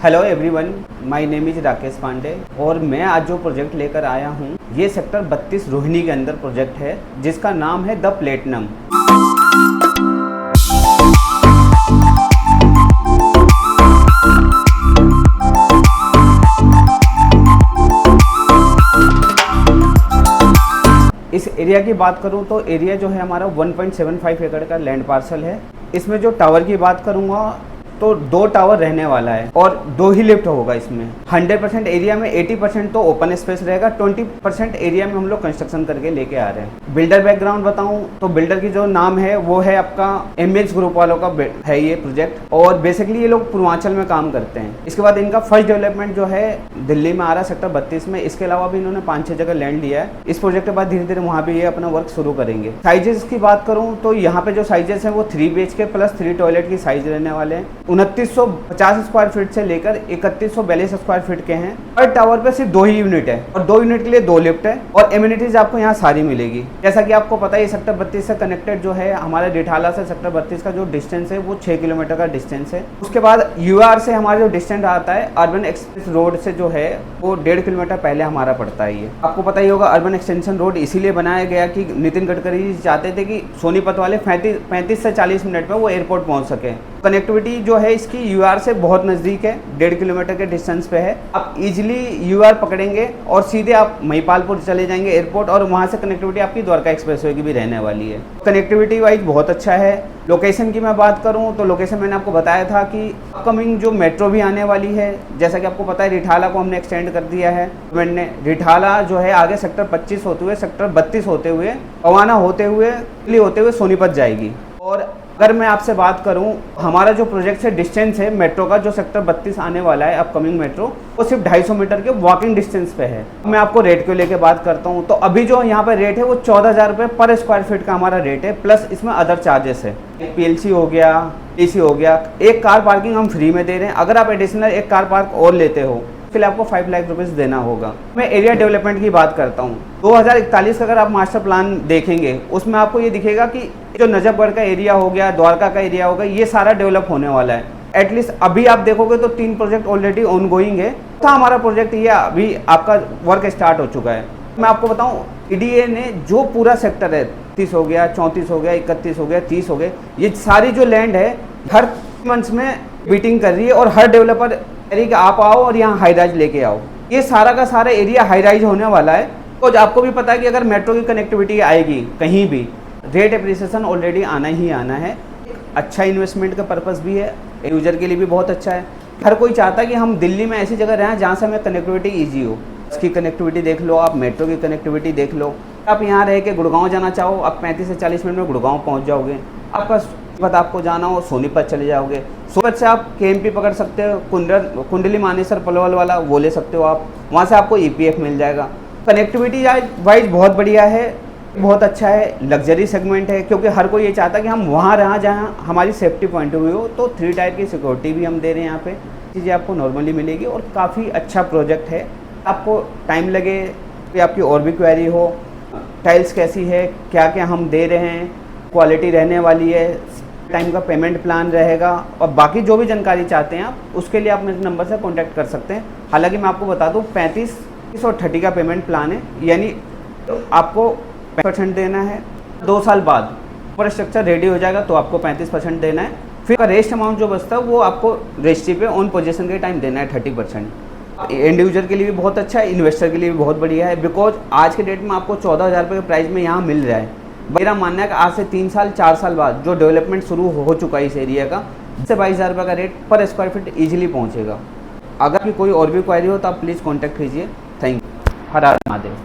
Hello everyone, my name is Rakesh Pandey और मैं आज जो प्रोजेक्ट लेकर आया हूँ ये सेक्टर 32 रोहिणी के अंदर प्रोजेक्ट है जिसका नाम है द प्लेटिनम। इस एरिया की बात करूं तो एरिया जो है हमारा 1.75 एकड़ का लैंड पार्सल है। इसमें जो टावर की बात करूंगा तो 2 टावर रहने वाला है और 2 ही लिफ्ट होगा। इसमें 100% एरिया में 80% तो ओपन स्पेस रहेगा, 20% एरिया में हम लोग कंस्ट्रक्शन करके लेके आ रहे हैं। बिल्डर बैकग्राउंड बताऊं तो बिल्डर की जो नाम है वो है आपका एमएच ग्रुप वालों का है ये प्रोजेक्ट और बेसिकली ये लोग पूर्वांचल में काम करते हैं। इसके बाद इनका फर्स्ट डेवलपमेंट जो है दिल्ली में आ रहा है सेक्टर 32 में। इसके अलावा भी इन्होंने 5-6 जगह लैंड लिया है। इस प्रोजेक्ट के बाद धीरे धीरे वहाँ भी ये अपना वर्क शुरू करेंगे। साइजेस की बात करूँ तो यहाँ पे जो साइजेस है वो 3 BHK प्लस 3 टॉयलेट की साइज रहने वाले हैं। 2950 स्क्वायर फीट से लेकर 3142 स्क्वायर फीट के हैं। हर टावर पे सिर्फ 2 ही यूनिट है और 2 यूनिट के लिए 2 लिफ्ट है और एमिनिटीज आपको यहाँ सारी मिलेगी। जैसा कि आपको पता है सेक्टर 32 से कनेक्टेड जो है हमारे रिठाला से सेक्टर 32 का जो डिस्टेंस है वो 6 किलोमीटर का डिस्टेंस है। उसके बाद UR से हमारा जो डिस्टेंस आता है अर्बन एक्सप्रेस रोड से जो है वो 1.5 किलोमीटर पहले हमारा पड़ता है। ये आपको पता ही होगा अर्बन एक्सटेंशन रोड इसीलिए बनाया गया कि नितिन गडकरी जी चाहते थे कि सोनीपत वाले 35 से 40 मिनट में वो एयरपोर्ट पहुँच सके। कनेक्टिविटी जो है इसकी UR से बहुत नज़दीक है, 1.5 किलोमीटर के डिस्टेंस पे है। आप इजीली UR पकड़ेंगे और सीधे आप महिपालपुर चले जाएंगे एयरपोर्ट और वहाँ से कनेक्टिविटी आपकी द्वारका एक्सप्रेसवे की भी रहने वाली है। कनेक्टिविटी वाइज बहुत अच्छा है। लोकेशन की मैं बात करूँ तो लोकेशन मैंने आपको बताया था कि अपकमिंग जो मेट्रो भी आने वाली है। जैसा कि आपको पता है रिठाला को हमने एक्सटेंड कर दिया है गवर्नमेंट ने। रिठाला जो है आगे सेक्टर 25 होते हुए सेक्टर 32 होते हुए पवाना होते हुए सोनीपत जाएगी। और अगर मैं आपसे बात करूं हमारा जो प्रोजेक्ट से डिस्टेंस है मेट्रो का जो सेक्टर 32 आने वाला है अपकमिंग मेट्रो वो सिर्फ 250 मीटर के वॉकिंग डिस्टेंस पे है। मैं आपको रेट को लेके बात करता हूं तो अभी जो यहाँ पे रेट है वो 14,000 रुपये पर स्क्वायर फीट का हमारा रेट है, प्लस इसमें अदर चार्जेस है। PLC हो गया, AC हो गया, एक कार पार्किंग हम फ्री में दे रहे हैं। अगर आप एडिशनल एक कार पार्क और लेते हो उसके लिए आपको 5 लाख रुपीज़ देना होगा। मैं एरिया डेवलपमेंट की बात करता हूँ 2041 का अगर आप मास्टर प्लान देखेंगे उसमें आपको ये दिखेगा कि जो नजफगढ़ का एरिया हो गया, द्वारका का एरिया हो गया, ये सारा डेवलप होने वाला है। एटलीस्ट अभी आप देखोगे तो 3 प्रोजेक्ट ऑलरेडी ऑन गोइंग है। तो हमारा प्रोजेक्ट ये अभी आपका वर्क स्टार्ट हो चुका है। मैं आपको बताऊँ EDA ने जो पूरा सेक्टर है 30 हो गया, 34 हो गया, 31 हो गया, 30 हो गए, ये सारी जो लैंड है हर मंथ्स में मीटिंग कर रही है और हर डेवलपर कि आप आओ और यहाँ हाई राइज लेके आओ। ये सारा का सारा एरिया हाई राइज होने वाला है। तो आपको भी पता है कि अगर मेट्रो की कनेक्टिविटी आएगी कहीं भी रेट एप्रिसिएशन ऑलरेडी आना ही आना है। अच्छा इन्वेस्टमेंट का पर्पस भी है, यूजर के लिए भी बहुत अच्छा है। हर कोई चाहता है कि हम दिल्ली में ऐसी जगह रहें जहाँ से हमें कनेक्टिविटी ईजी हो। इसकी कनेक्टिविटी देख लो, आप मेट्रो की कनेक्टिविटी देख लो। आप यहाँ रह के गुड़गांव जाना चाहो आप 35 से 40 मिनट में गुड़गांव पहुँच जाओगे। आपका आपको जाना हो सोनीपत चले जाओगे। सोनीपत से आप KMP पकड़ सकते हो, कुंडली मानेसर पलवल वाला वो ले सकते हो आप, वहाँ से आपको EPF मिल जाएगा। कनेक्टिविटी वाइज बहुत बढ़िया है, बहुत अच्छा है, लग्जरी सेगमेंट है क्योंकि हर कोई ये चाहता है कि हम वहाँ रहा जहाँ हमारी सेफ्टी पॉइंट ऑफ व्यू हो। तो 3 टायर की सिक्योरिटी भी हम दे रहे हैं यहाँ पे, चीज़ें आपको नॉर्मली मिलेगी और काफ़ी अच्छा प्रोजेक्ट है। आपको टाइम लगे कि आपकी और भी क्वेरी हो, टाइल्स कैसी है, क्या क्या हम दे रहे हैं, क्वालिटी रहने वाली है, टाइम का पेमेंट प्लान रहेगा और बाकी जो भी जानकारी चाहते हैं आप उसके लिए आप मेरे नंबर से कांटेक्ट कर सकते हैं। हालांकि मैं आपको बता दूं 35 और 30 का पेमेंट प्लान है, यानी तो आपको 5% देना है। 2 साल बाद ऊपर स्ट्रक्चर रेडी हो जाएगा तो आपको 35% देना है। फिर रेस्ट अमाउंट जो बचता है वो आपको रजिस्ट्री पे ऑन पोजीशन के टाइम देना है 30%। एंड यूजर के लिए भी बहुत अच्छा है, इन्वेस्टर के लिए भी बहुत बढ़िया है। बिकॉज आज के डेट में आपको 14,000 रुपये के प्राइस में यहाँ मिल रहा है। मेरा मानना है कि आज से 3 साल 4 साल बाद जो डेवलपमेंट शुरू हो चुका है इस एरिया का, इससे 22,000 रुपये का रेट पर स्क्वायर फीट ईजिली पहुँचेगा। अगर कोई और भी क्वारी हो तो आप प्लीज़ कॉन्टैक्ट कीजिए। Thank you. Her her Mahadev.